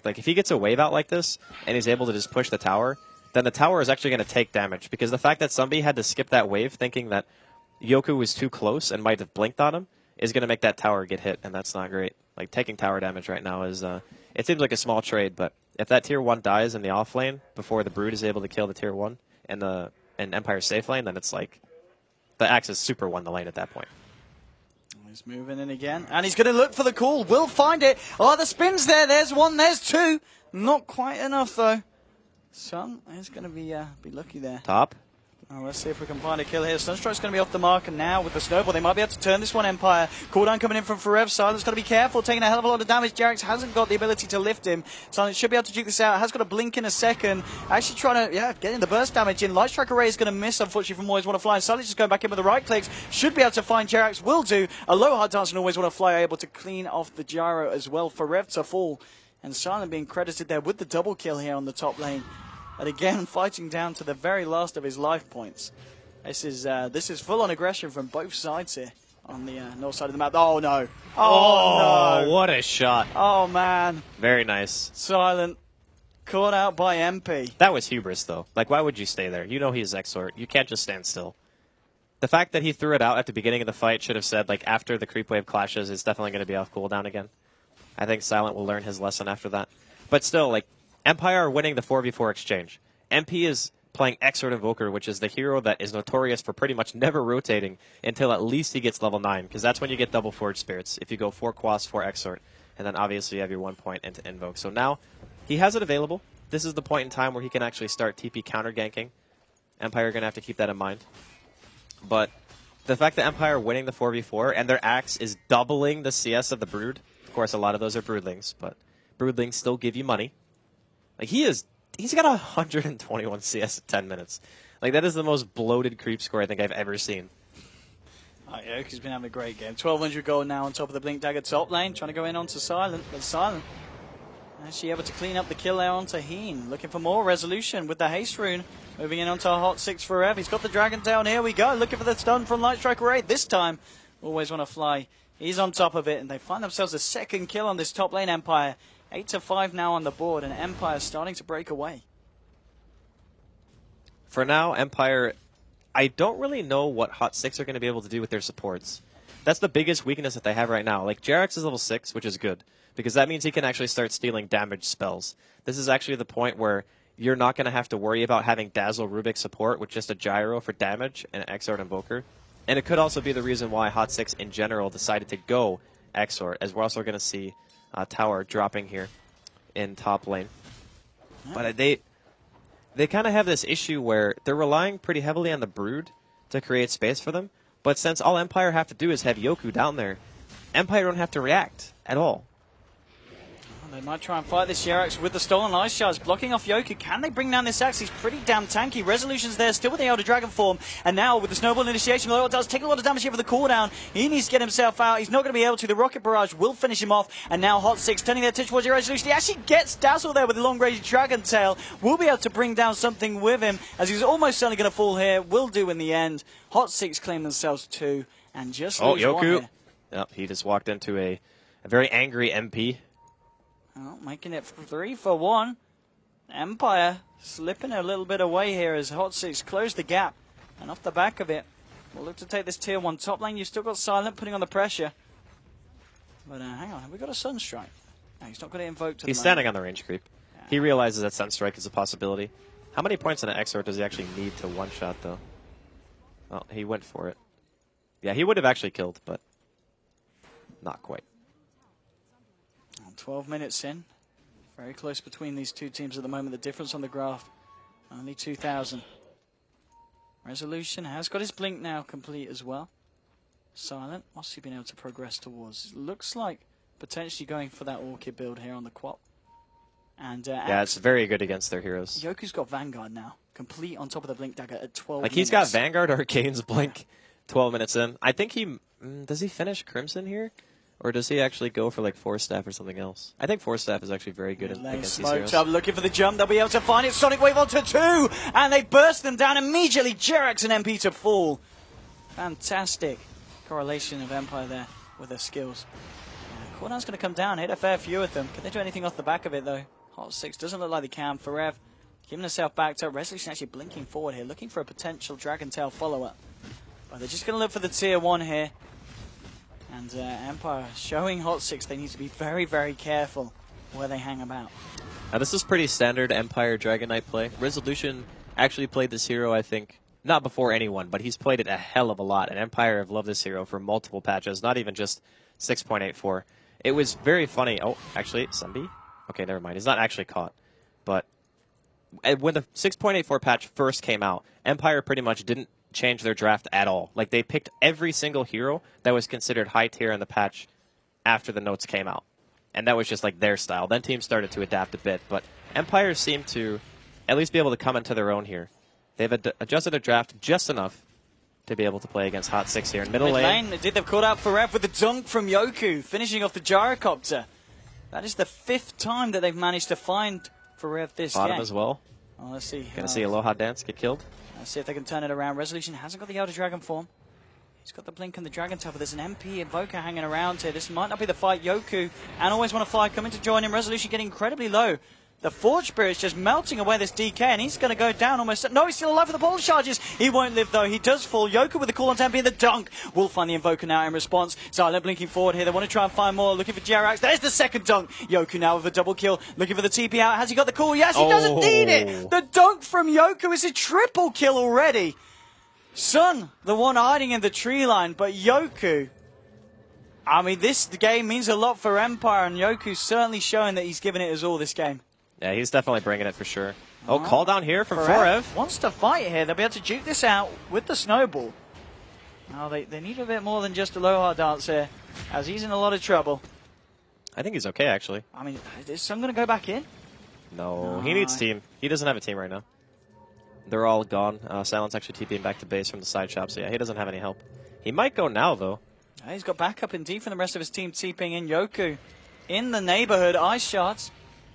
Like, if he gets a wave out like this, and he's able to just push the tower, then the tower is actually going to take damage. Because the fact that somebody had to skip that wave thinking that Yoku was too close and might have blinked on him is going to make that tower get hit, and that's not great. Like, taking tower damage right now is, it seems like a small trade, but if that tier 1 dies in the off lane before the Brood is able to kill the tier 1 and Empire's safe lane, then it's like, the Axis super won the lane at that point. He's moving in again, and he's going to look for the call. Will find it. Oh, the spin's there. There's one, there's two. Not quite enough, though. Sun is going to be lucky there. Top. Oh, let's see if we can find a kill here. Sunstrike's going to be off the mark, and now with the snowball, they might be able to turn this one, Empire. Cooldown coming in from Forever. Silent's got to be careful, taking a hell of a lot of damage. Jarex hasn't got the ability to lift him. Silent should be able to duke this out. Has got a blink in a second. Actually trying to, get in the burst damage in. Light Strike Array is going to miss, unfortunately, from Always Want to Fly. And Silent's just going back in with the right clicks. Should be able to find Jarex. Will do. A low hard dance and Always Want to Fly are able to clean off the gyro as well. Forever to fall. And Silent being credited there with the double kill here on the top lane. And again, fighting down to the very last of his life points. This is full-on aggression from both sides here on the north side of the map. Oh, no. Oh, no. What a shot. Oh, man. Very nice. Silent. Caught out by MP. That was hubris, though. Like, why would you stay there? You know he's Exort. You can't just stand still. The fact that he threw it out at the beginning of the fight should have said, like, after the creep wave clashes, it's definitely going to be off cooldown again. I think Silent will learn his lesson after that. But still, like, Empire are winning the 4v4 exchange. MP is playing Exort Invoker, which is the hero that is notorious for pretty much never rotating until at least he gets level 9, because that's when you get double Forge Spirits, if you go 4 Quas, 4 Exort, and then obviously you have your 1 point into Invoke. So now, he has it available. This is the point in time where he can actually start TP counter-ganking. Empire are going to have to keep that in mind. But the fact that Empire are winning the 4v4, and their Axe is doubling the CS of the Brood, of course a lot of those are Broodlings, but Broodlings still give you money. Like, he's got 121 CS in 10 minutes. Like, that is the most bloated creep score I think I've ever seen. Oh, yeah, he's been having a great game. 1,200 gold now on top of the Blink Dagger top lane, trying to go in onto Silent, but Silent actually able to clean up the kill there onto Heen. Looking for more resolution with the haste rune. Moving in onto a hot 6 for Rev. He's got the dragon down. Here we go. Looking for the stun from Light Strike Array. This time, Always Want to Fly. He's on top of it, and they find themselves a second kill on this top lane, Empire. 8-5 now on the board, and Empire starting to break away. For now, Empire, I don't really know what Hot 6 are going to be able to do with their supports. That's the biggest weakness that they have right now. Like, Jarex is level 6, which is good, because that means he can actually start stealing damage spells. This is actually the point where you're not going to have to worry about having Dazzle Rubik support with just a Gyro for damage and an Exort Invoker. And it could also be the reason why Hot 6 in general decided to go Exort, as we're also going to see Tower dropping here in top lane. But they kind of have this issue where they're relying pretty heavily on the Brood to create space for them. But since all Empire have to do is have Yoku down there, Empire don't have to react at all. They might try and fight this Jarex with the stolen ice shards, blocking off Yoku. Can they bring down this axe? He's pretty damn tanky. Resolution's there, still with the Elder Dragon form. And now with the Snowball Initiation, it does take a lot of damage here for the cooldown. He needs to get himself out. He's not going to be able to. The Rocket Barrage will finish him off. And now Hot 6 turning their attention towards the Resolution. He actually gets Dazzle there with the long-range Dragon Tail. Will be able to bring down something with him, as he's almost certainly going to fall here. Will do in the end. Hot 6 claim themselves 2 and just lose Yoku. one here. Yep, he just walked into a very angry MP. Oh, making it 3 for 1. Empire slipping a little bit away here as Hot 6 close the gap. And off the back of it, we'll look to take this tier 1 top lane. You've still got Silent putting on the pressure. But hang on, have we got a Sunstrike? No, he's not going to invoke to He's standing on the range creep. Yeah. He realizes that Sunstrike is a possibility. How many points in an Exort does he actually need to one-shot, though? Well, he went for it. Yeah, he would have actually killed, but not quite. 12 minutes in. Very close between these two teams at the moment. The difference on the graph, only 2,000. Resolution has got his blink now complete as well. Silent, what's he been able to progress towards? Looks like potentially going for that Orchid build here on the Quap. And yeah, it's very good against their heroes. Yoku's got Vanguard now, complete on top of the Blink Dagger at 12 like, minutes. He's got Vanguard, Arcane's Blink, 12 minutes in. I think he... does he finish Crimson here? Or does he actually go for, like, Force Staff or something else? I think Force Staff is actually very good against these heroes. Up, looking for the jump. They'll be able to find it. Sonic Wave onto 2. And they burst them down immediately. Jarex and MP to fall. Fantastic correlation of Empire there with their skills. Cooldown's going to come down, hit a fair few of them. Can they do anything off the back of it, though? Hot 6 doesn't look like they can. Forev giving herself back up. Resolution actually blinking forward here, looking for a potential Dragon Tail follow-up. But they're just going to look for the tier 1 here. And Empire showing Hot 6 they need to be very, very careful where they hang about. Now, this is pretty standard Empire Dragon Knight play. Resolution actually played this hero, I think, not before anyone, but he's played it a hell of a lot. And Empire have loved this hero for multiple patches, not even just 6.84. It was very funny. Oh, actually, Sunby? Okay, never mind. He's not actually caught. But when the 6.84 patch first came out, Empire pretty much didn't change their draft at all. Like, they picked every single hero that was considered high tier in the patch after the notes came out. And that was just like their style. Then teams started to adapt a bit, but Empire seemed to at least be able to come into their own here. They've adjusted their draft just enough to be able to play against Hot 6 here in middle lane. They've caught out Forev with the dunk from Yoku, finishing off the gyrocopter. That is the 5th time that they've managed to find Forev this game. Bottom as well. Oh, let's see. Gonna see Aloha Dance get killed. Let's see if they can turn it around. Resolution hasn't got the Elder Dragon form. He's got the Blink and the Dragon Tail, but there's an MP Invoker hanging around here. This might not be the fight. Yoku and Always Want to Fly coming to join him. Resolution getting incredibly low. The Forge Spirit's just melting away this DK, and he's going to go down almost. No, he's still alive for the ball charges. He won't live, though. He does fall. Yoku with the call on Tempe and the dunk. Will find the Invoker now in response. Silent blinking forward here. They want to try and find more. Looking for Jerax. There's the second dunk. Yoku now with a double kill. Looking for the TP out. Has he got the call? Yes, he doesn't need it. The dunk from Yoku is a triple kill already. Sun, the one hiding in the tree line, but Yoku. I mean, this game means a lot for Empire, and Yoku's certainly showing that he's given it his all this game. Yeah, he's definitely bringing it for sure. Oh, call down here from Forev. Wants to fight here. They'll be able to juke this out with the snowball. Now, they need a bit more than just Aloha Dance here, as he's in a lot of trouble. I think he's okay, actually. I mean, is Sun going to go back in? No, he needs team. He doesn't have a team right now. They're all gone. Silent's actually TPing back to base from the side shop, so yeah, he doesn't have any help. He might go now, though. He's got backup indeed from the rest of his team TPing in. Yoku in the neighborhood. Ice shots.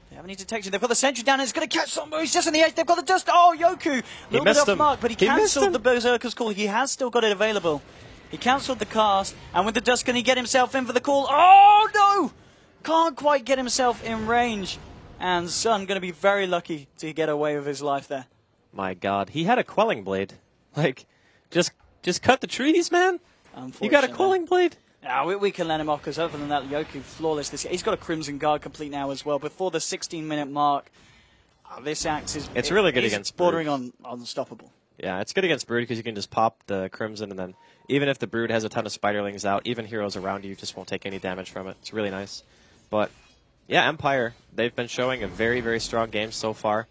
They haven't any detection. They've got the sentry down and it's going to catch someone. He's just in the edge. They've got the dust. Oh, Yoku. A little bit off mark, but he cancelled the Berserker's call. He has still got it available. He cancelled the cast, and with the dust, can he get himself in for the call? Oh, no! Can't quite get himself in range. And Sun going to be very lucky to get away with his life there. My God. He had a quelling blade. Like, just cut the trees, man. You got a quelling blade? We can let him off, because other than that, Yoku flawless this year. He's got a Crimson Guard complete now as well. Before the 16-minute mark, this axe is really good against bordering on unstoppable. Yeah, it's good against Brood because you can just pop the Crimson, and then even if the Brood has a ton of Spiderlings out, even heroes around you just won't take any damage from it. It's really nice. But, yeah, Empire, they've been showing a very, very strong game so far.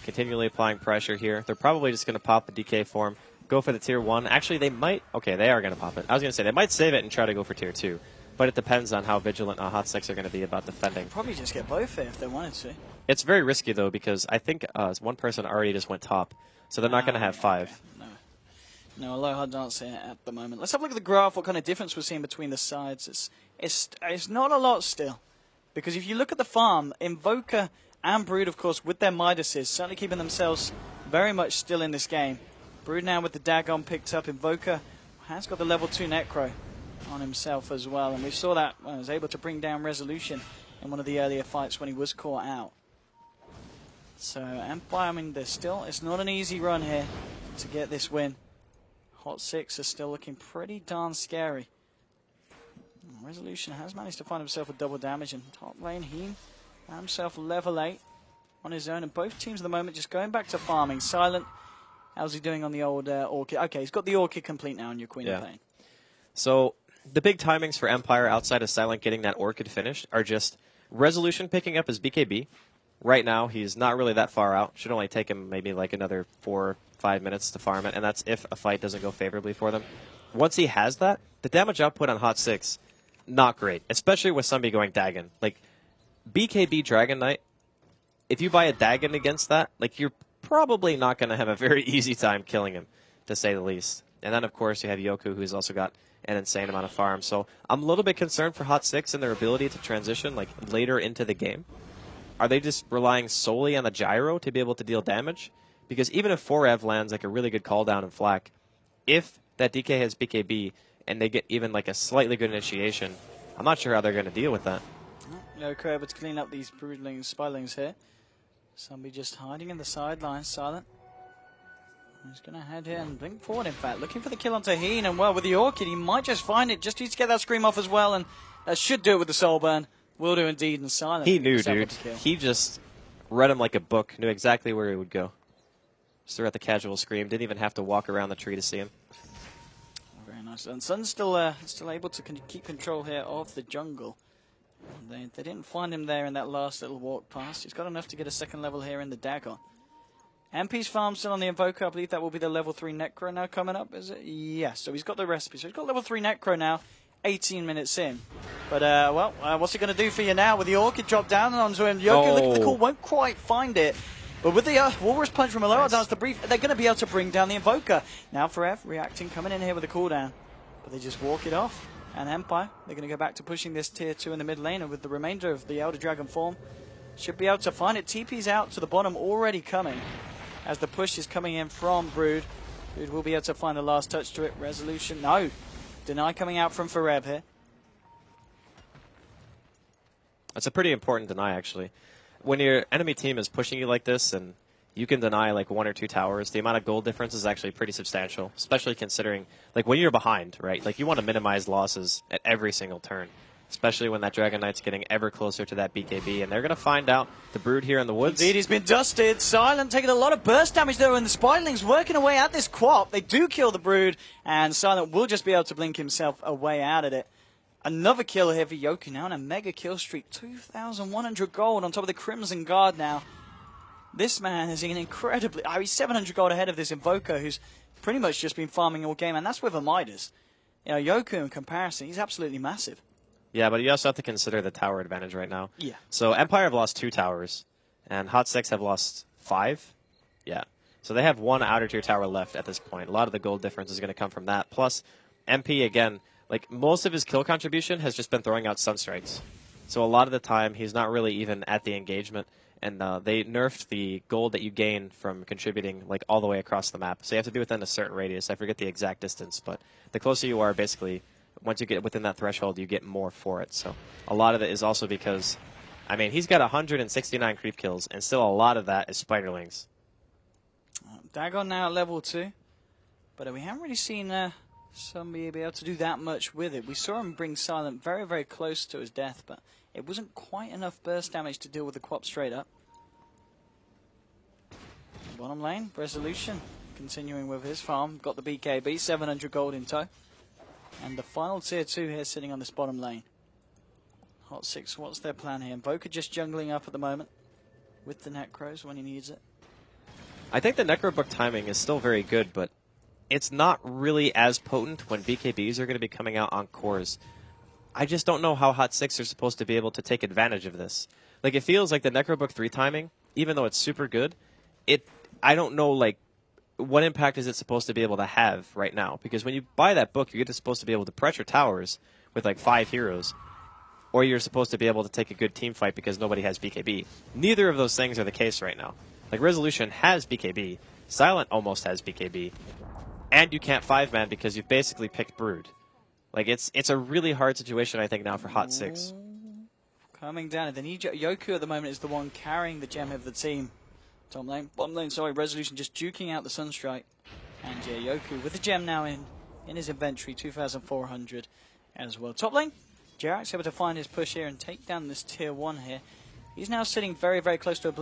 Continually applying pressure here. They're probably just going to pop the DK form. Go for the tier 1. Actually, they might... Okay, they are going to pop it. I was going to say, they might save it and try to go for tier 2. But it depends on how vigilant Hot 6 are going to be about defending. Probably just get both here if they wanted to. It's very risky, though, because I think one person already just went top. So they're not going to have 5. Okay. No, Aloha Dance here at the moment. Let's have a look at the graph, what kind of difference we're seeing between the sides. It's not a lot still. Because if you look at the farm, Invoker and Brood, of course, with their Midases, certainly keeping themselves very much still in this game. Brood now with the Dagon picked up. Invoker has got the level 2 Necro on himself as well. And we saw that when he was able to bring down Resolution in one of the earlier fights when he was caught out. So Empire, I mean, it's not an easy run here to get this win. Hot 6 is still looking pretty darn scary. Resolution has managed to find himself with double damage, and top lane, he found himself level 8 on his own. And both teams at the moment just going back to farming. Silent, how's he doing on the old Orchid? Okay, he's got the Orchid complete now on your Queen of Pain. So the big timings for Empire outside of Silent getting that Orchid finished are just Resolution picking up his BKB. Right now, he's not really that far out. Should only take him maybe like another 4 or 5 minutes to farm it, and that's if a fight doesn't go favorably for them. Once he has that, the damage output on Hot 6, not great, especially with somebody going Dagon. Like, BKB Dragon Knight, if you buy a Dagon against that, like, you're probably not going to have a very easy time killing him, to say the least. And then, of course, you have Yoku, who's also got an insane amount of farm. So I'm a little bit concerned for Hot 6 and their ability to transition, like, later into the game. Are they just relying solely on the gyro to be able to deal damage? Because even if 4Ev lands like a really good call down in Flak, if that DK has BKB and they get even like a slightly good initiation, I'm not sure how they're going to deal with that. Yoko able to clean up these broodlings, spylings here. Somebody just hiding in the sidelines, Silent. He's going to head here and blink forward, in fact. Looking for the kill on Taheen, and well, with the Orchid, he might just find it. Just needs to get that Scream off as well, and that should do it with the Soul Burn. Will do indeed, and Silent. He knew, dude. He just read him like a book, knew exactly where he would go. Just threw out the casual Scream, didn't even have to walk around the tree to see him. Very nice. And Sun's still able to keep control here of the jungle. They didn't find him there in that last little walk past. He's got enough to get a second level here in the Dagon. MP's farm still on the Invoker. I believe that will be the level 3 Necro now coming up, is it? Yes, so he's got the recipe. So he's got level 3 Necro now, 18 minutes in. But, what's he going to do for you now with the Orchid drop down onto him? Yoko, looking for the call, won't quite find it. But with the Walrus Punch from Alora Dance, the brief, they're going to be able to bring down the Invoker. Now Forev reacting, coming in here with a cooldown. But they just walk it off. And Empire, they're going to go back to pushing this tier 2 in the mid lane, and with the remainder of the Elder Dragon form, should be able to find it. TP's out to the bottom, already coming, as the push is coming in from Brood. Brood will be able to find the last touch to it. Resolution, no. Deny coming out from Forev here. That's a pretty important deny, actually. When your enemy team is pushing you like this, and you can deny like 1 or 2 towers, the amount of gold difference is actually pretty substantial, especially considering like when you're behind, right? Like you want to minimize losses at every single turn, especially when that Dragon Knight's getting ever closer to that BKB, and they're going to find out the Brood here in the woods. Indeed, he's been dusted. Silent taking a lot of burst damage though, and the Spylings working away at this Quap. They do kill the Brood, and Silent will just be able to blink himself away out of it. Another kill here for Yoku now, and a mega kill streak. 2,100 gold on top of the Crimson Guard now. This man is an incredibly... he's 700 gold ahead of this Invoker, who's pretty much just been farming all game, and that's with a Midas. You know, Yoku, in comparison, he's absolutely massive. Yeah, but you also have to consider the tower advantage right now. Yeah. So Empire have lost 2 towers, and Hot 6 have lost 5. Yeah. So they have 1 outer tier tower left at this point. A lot of the gold difference is going to come from that. Plus, MP, again, like most of his kill contribution has just been throwing out Sunstrikes. So a lot of the time, he's not really even at the engagement. And they nerfed the gold that you gain from contributing like all the way across the map. So you have to be within a certain radius. I forget the exact distance, but the closer you are, basically, once you get within that threshold, you get more for it. So a lot of it is also because, I mean, he's got 169 creep kills, and still a lot of that is Spiderlings. Dagon now at level 2, but we haven't really seen somebody be able to do that much with it. We saw him bring Silent very, very close to his death, but it wasn't quite enough burst damage to deal with the Quap straight up. Bottom lane, Resolution continuing with his farm. Got the BKB, 700 gold in tow. And the final tier 2 here sitting on this bottom lane. Hot 6, what's their plan here? Invoker just jungling up at the moment with the Necros when he needs it. I think the Necro book timing is still very good, but it's not really as potent when BKBs are going to be coming out on cores. I just don't know how Hot 6 are supposed to be able to take advantage of this. Like, it feels like the Necrobook 3 timing, even though it's super good, I don't know, like, what impact is it supposed to be able to have right now? Because when you buy that book, you're either supposed to be able to pressure towers with, like, 5 heroes, or you're supposed to be able to take a good team fight because nobody has BKB. Neither of those things are the case right now. Like, Resolution has BKB, Silent almost has BKB, and you can't 5-man because you've basically picked Brood. Like, it's a really hard situation, I think, now for Hot 6. Coming down, and then Yoku at the moment is the one carrying the gem of the team. Bottom lane, sorry, Resolution just duking out the Sunstrike. And yeah, Yoku with the gem now in his inventory, 2,400 as well. Top lane, Jarek's able to find his push here and take down this tier 1 here. He's now sitting very, very close to a